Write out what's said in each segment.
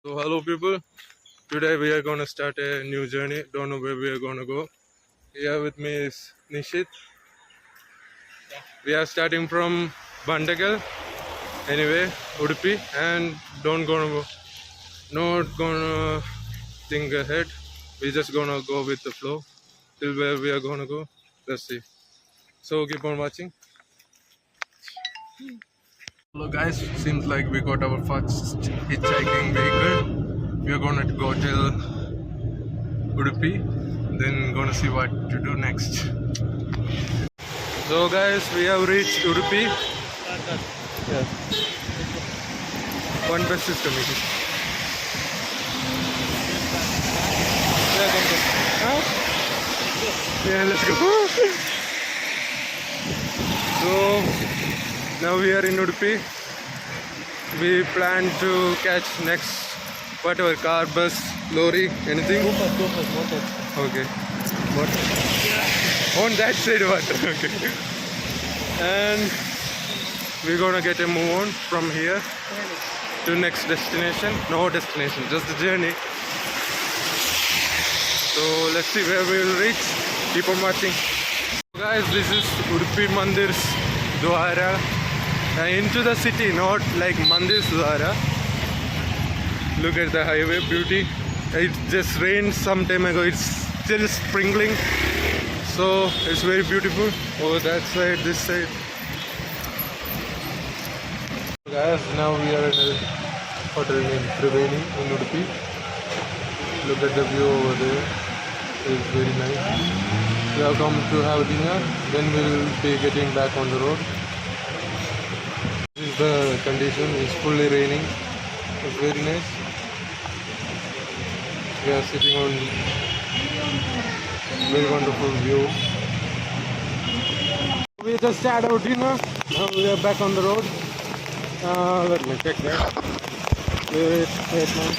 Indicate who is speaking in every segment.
Speaker 1: So hello people, today we are going to start a new journey. Don't know where we are going to go. Here with me is Nishit. We are starting from Bandagal, anyway, Udupi, and not gonna think ahead. We just gonna go with the flow till where we are gonna go. Let's see. So keep on watching. Hello guys, seems like we got our first hitchhiking vehicle. We are gonna go till Udupi, then gonna see what to do next. So guys, we have reached Udupi. Yeah. One bus system it is. Yeah, come. Huh? Yeah, let's go. So now we are in Udupi. We plan to catch next whatever car, bus, lorry, anything.
Speaker 2: Water.
Speaker 1: Okay. Water. On that side water. Okay. And we're gonna get a move on from here to next destination. No destination, just the journey. So let's see where we will reach. Keep on watching. So guys, this is Udupi Mandir's Dwara. Into the city, not like Mandir's Dwara. Look at the highway, beauty. It just rained some time ago. It's still sprinkling, so it's very beautiful. Over that side, this side. Guys, now we are in a hotel named Triveni in Udupi. Look at the view over there. It's very nice. We have come to have dinner. Then we'll be getting back on the road. This is the condition. It's fully raining. It's very nice. We are sitting on very wonderful view. We just had our dinner. Now we are back on the road. Let me check that. Wait, man.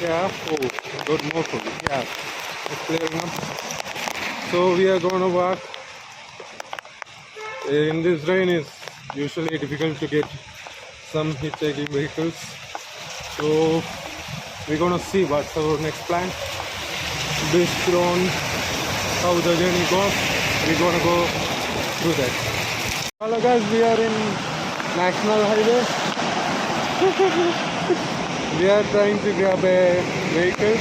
Speaker 1: Yeah. Oh, got more for me. Yeah. It's clearing up. So we are going to walk. In this rain, it's usually difficult to get some hitchhiking vehicles. So we're gonna see what's our next plan. Based on how the journey goes, we're gonna go through that. Hello guys, we are in National Highway. We are trying to grab a vehicle,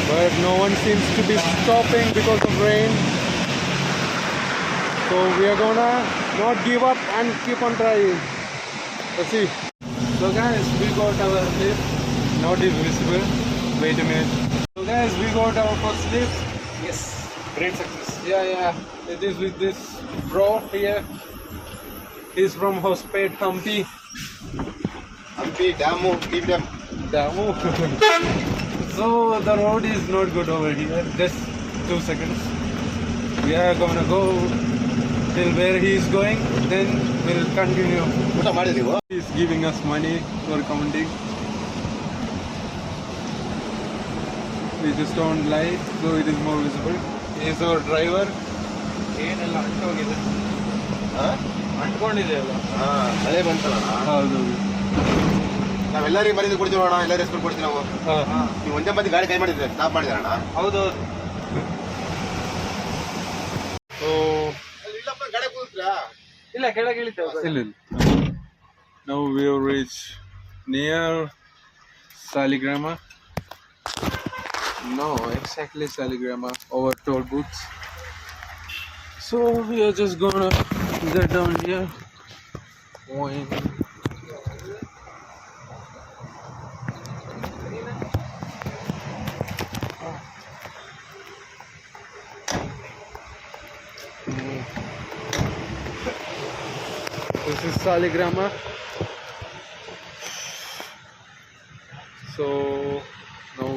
Speaker 1: but no one seems to be stopping because of rain. So we are gonna not give up and keep on trying. Let's see. So guys, we got our lift. Not is visible. Wait a minute. So guys, we got our first lift.
Speaker 2: Yes, great success.
Speaker 1: Yeah. It is with this bro here. He's from Hospet Hampi.
Speaker 2: Hampi, Damu, keep them.
Speaker 1: Damu. So the road is not good over here. Just 2 seconds. We are gonna go till where he is going, then we'll continue. He is giving us money for commenting. We just don't light, so it is more visible. He is our driver.
Speaker 2: ಅದೇ ಬಂತಲ್ಲ
Speaker 1: ಹೌದು
Speaker 2: ನಾವೆಲ್ಲರಿಗೂ ಮರಿದು ಕೊಡ್ತೀವಿ ಅಣ್ಣ, ಎಲ್ಲರೂ respect ಕೊಡ್ತೀವಿ ನಾವು. ನೀವು ಒಂದೇ ಮಂದಿ ಗಾಡಿ ಕೈ ಮಾಡಿದ್ರೆ ಸ್ಟಾಪ್ ಮಾಡಿದ್ರೆ ಅಣ್ಣ. ಹೌದು. ಇಲ್ಲಪ್ಪ ಗಾಡಿ ಕೂತ್ರಾ? ಇಲ್ಲ ಕೆಳಗೆ ಇಳಿತೇವೆ.
Speaker 1: ಇಲ್ಲ. Now we have reached near Saligrama. No, exactly Saligrama, over toll booths. So we are just gonna get down here. This is Saligrama. So now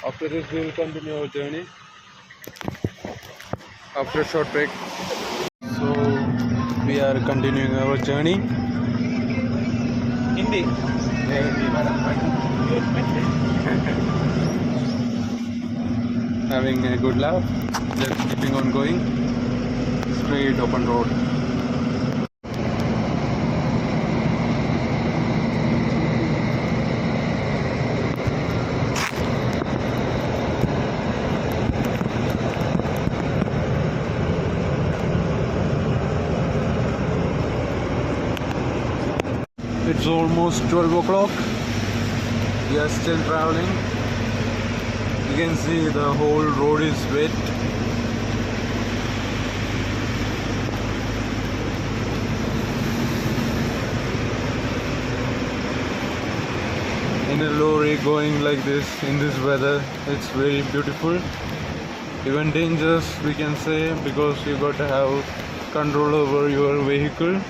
Speaker 1: after this we will continue our journey after a short break. So we are continuing our journey.
Speaker 2: Hindi.
Speaker 1: Having a good laugh, just keeping on going straight open road. It's almost 12 o'clock. We are still traveling. You can see the whole road is wet. In a lorry going like this in this weather, it's very beautiful. Even dangerous, we can say, because you got to have control over your vehicle.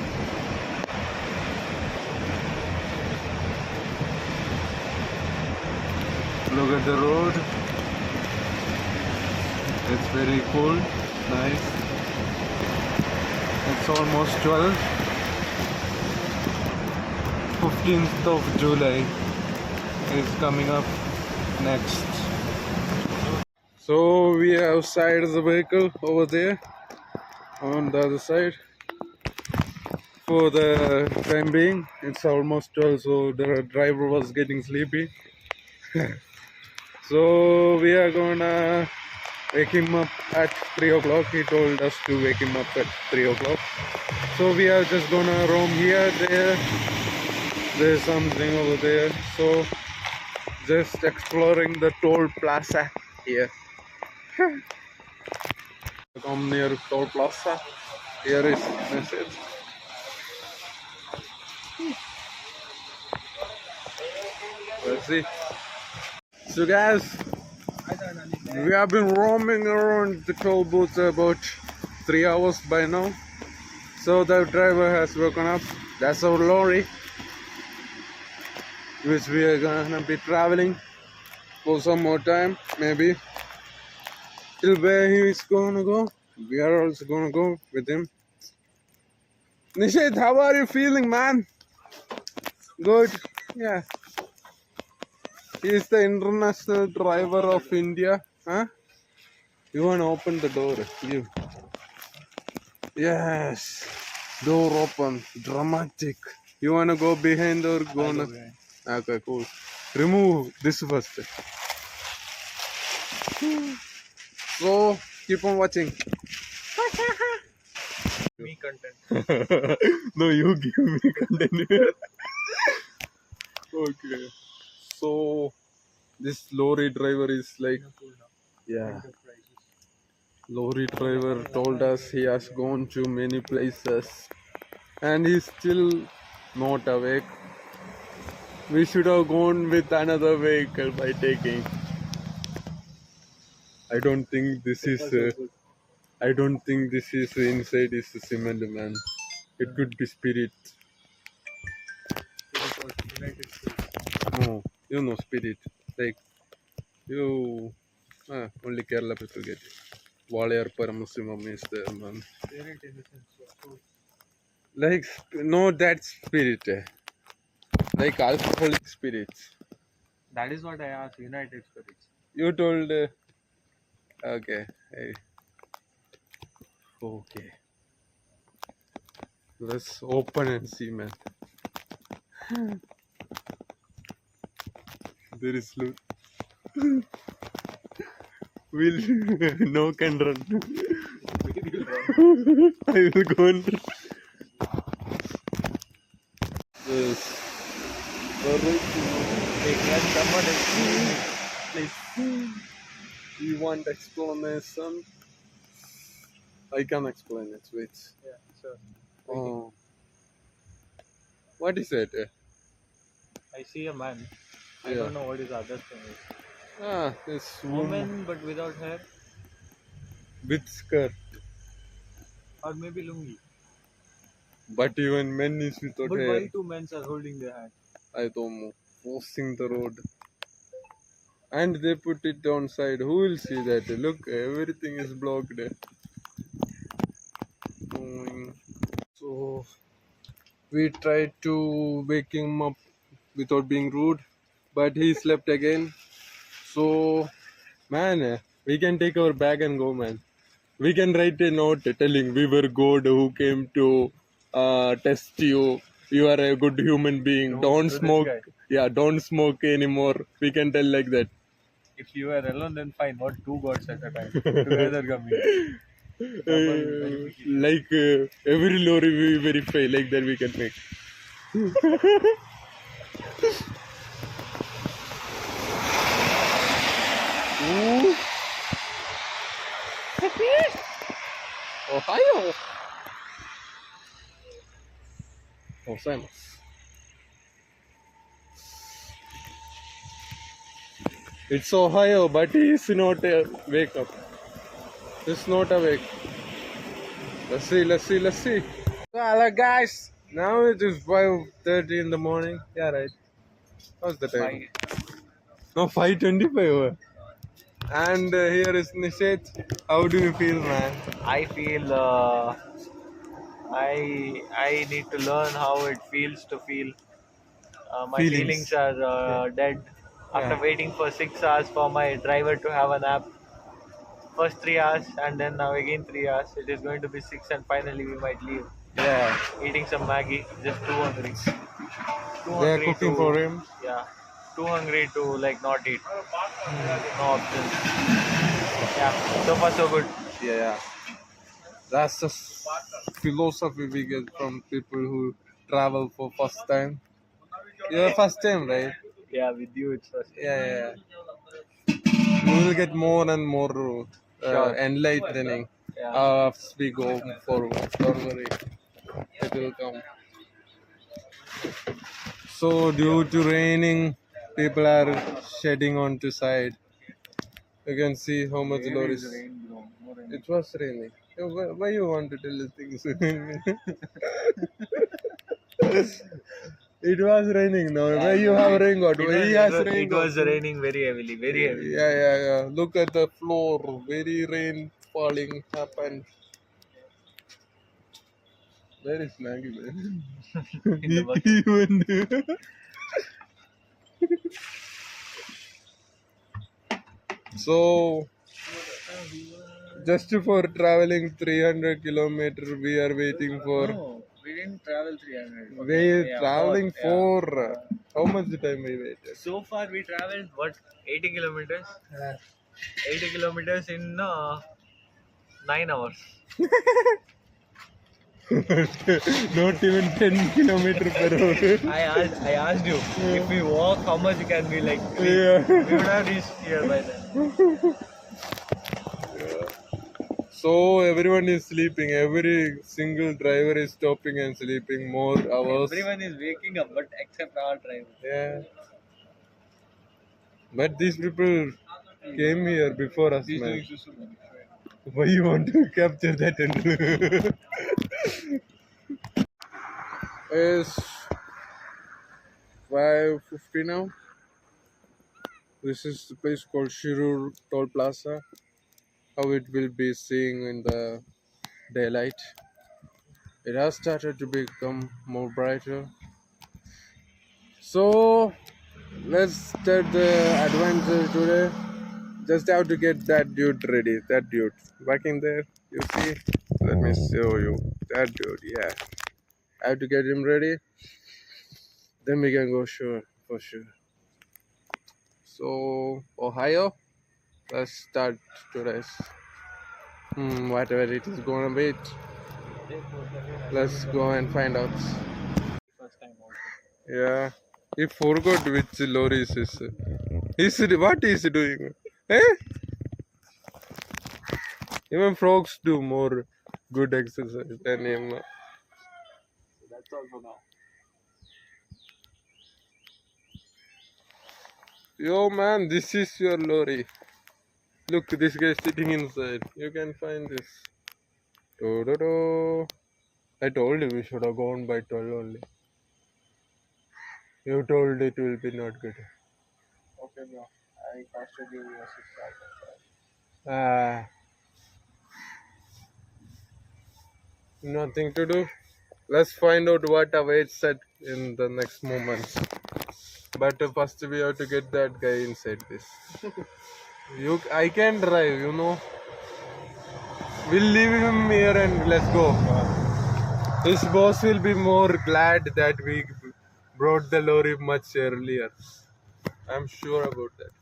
Speaker 1: Look at the road. It's very cool, nice. It's almost 12. 15th of July is coming up next. So we have side the vehicle over there on the other side. For the time being, it's almost 12, so the driver was getting sleepy. So we are gonna wake him up at 3 o'clock. He told us to wake him up at 3 o'clock. So we are just gonna roam here, there. There's something over there. So just exploring the toll plaza here. Come near toll plaza. Here is Nashik. Let's see. So guys, we have been roaming around the toll booth about 3 hours by now. So the driver has woken up. That's our lorry, which we are gonna be traveling for some more time, maybe till where he is gonna go. We are also gonna go with him. Nishit, how are you feeling, man? Good. Yeah. He is the international driver of India. Huh? You wanna open the door? You. Yes. Door open. Dramatic. You wanna go behind or go on? Okay, cool. Remove this first. So keep on watching.
Speaker 3: Me content.
Speaker 1: No, you give me content. Okay. So this lorry driver is like, yeah. Lorry driver told us he has gone to many places and he's still not awake. We should have gone with another vehicle by taking. I don't think this is. I don't think this is inside is cement, man. It could be spirit. No, you know spirit. Like you, only Kerala people get it. Valayar Paramasrimam is there, man. Like no, that spirit. Like alcoholic spirits.
Speaker 3: That is what I asked. United Spirits.
Speaker 1: You told. Okay. Hey. Okay. Let's open and see, man. There is loot. Will no can run. I will go and run. Yes. You want explanation? I can explain it. Wait.
Speaker 3: Yeah, sure.
Speaker 1: Oh. What is it?
Speaker 3: I see a man. I
Speaker 1: Yeah.
Speaker 3: don't know what his other thing is.
Speaker 1: This
Speaker 3: Woman, but without hair,
Speaker 1: with skirt.
Speaker 3: or maybe lungi.
Speaker 1: But even men is without
Speaker 3: But
Speaker 1: hair.
Speaker 3: why two men are holding their hand?
Speaker 1: I don't know. Forcing the road. And they put it on side. Who will see that? Look, everything is blocked. So we tried to wake him up without being rude, but he slept again. So, man, we can take our bag and go, man. We can write a note telling we were God who came to test you. You are a good human being. Don't
Speaker 3: this
Speaker 1: smoke.
Speaker 3: guy.
Speaker 1: Yeah, don't smoke anymore. We can tell like that.
Speaker 3: If you are alone, then fine. Not two gods at a time. Together coming.
Speaker 1: Like every lorry we verify, like that we can make. Ooh. Ohio. Oh, famous. It's Ohio, but he's not wake up. He's not awake. Let's see. Hello guys. Now it is 5:30 in the morning. Yeah, right. What's the time? No, 5:25. And here is Nishit. How do you feel, man?
Speaker 3: I feel I need to learn how it feels to feel. My
Speaker 1: Feelings.
Speaker 3: feelings are dead. After
Speaker 1: Yeah.
Speaker 3: waiting for 6 hours for my driver to have a nap, first 3 hours and then now again 3 hours. It is going to be six and finally we might leave.
Speaker 1: Yeah.
Speaker 3: Eating some Maggie, just too hungry. Too
Speaker 1: They are
Speaker 3: hungry
Speaker 1: cooking
Speaker 3: to
Speaker 1: for him.
Speaker 3: yeah, too hungry to like not eat. No options. Yeah, so far so good.
Speaker 1: Yeah. That's the philosophy we get from people who travel for first time. Your first time, right?
Speaker 3: Yeah, with you it's first.
Speaker 1: Yeah. We will get more and more
Speaker 3: Sure.
Speaker 1: enlightening
Speaker 3: Yeah.
Speaker 1: as we go forward. Don't worry, it will come. So due to raining, people are shedding onto side. You can see how much lorries. It was raining. Why you want to tell the things? It was raining now. Why you have rain got? Why he has rain
Speaker 3: It was raining very heavily, very heavily.
Speaker 1: Yeah. Look at the floor. Very rain falling happened. Where is Maggie, man?
Speaker 3: In the bucket.
Speaker 1: He went there. So, just for traveling 300 kilometers, we are waiting for.
Speaker 3: No, we didn't travel 300.
Speaker 1: We
Speaker 3: Yeah,
Speaker 1: traveling
Speaker 3: four,
Speaker 1: for. How much time we waited?
Speaker 3: So far we traveled what 80 kilometers? 80 kilometers in 9 hours.
Speaker 1: Not even 10 kilometers per hour.
Speaker 3: I asked you if we walk how much can we like reach?
Speaker 1: Yeah.
Speaker 3: We would have reached here by then.
Speaker 1: So everyone is sleeping. Every single driver is stopping and sleeping more hours.
Speaker 3: Everyone is waking up but except our driver.
Speaker 1: Yeah. But these people came here before us, man. Why you want to capture that? It's 5:50 now. This is the place called Shirur Toll Plaza. How it will be seeing in the daylight. It has started to become more brighter. So let's start the adventure today. Just have to get that dude ready. That dude back in there. You see? Let me show you. That dude. Yeah. I have to get him ready. Then we can go for sure. So Ohio. Let's start today's. Whatever it is gonna be. Let's go and find out.
Speaker 3: First time also.
Speaker 1: Yeah. He forgot which lorry is. What is he doing? Eh? Even frogs do more good exercise than him.
Speaker 3: That's also now.
Speaker 1: Yo man, this is your lorry. Look, this guy is sitting inside. You can find this. Do-do-do. I told you we should have gone by 12 only. You told it will be not good.
Speaker 3: Okay, bro. I costed you your 6 hours.
Speaker 1: Ah, nothing to do. Let's find out what awaits us in the next moments. But first we have to get that guy inside this. I can drive, you know. We'll leave him here and let's go. His boss will be more glad that we brought the lorry much earlier. I'm sure about that.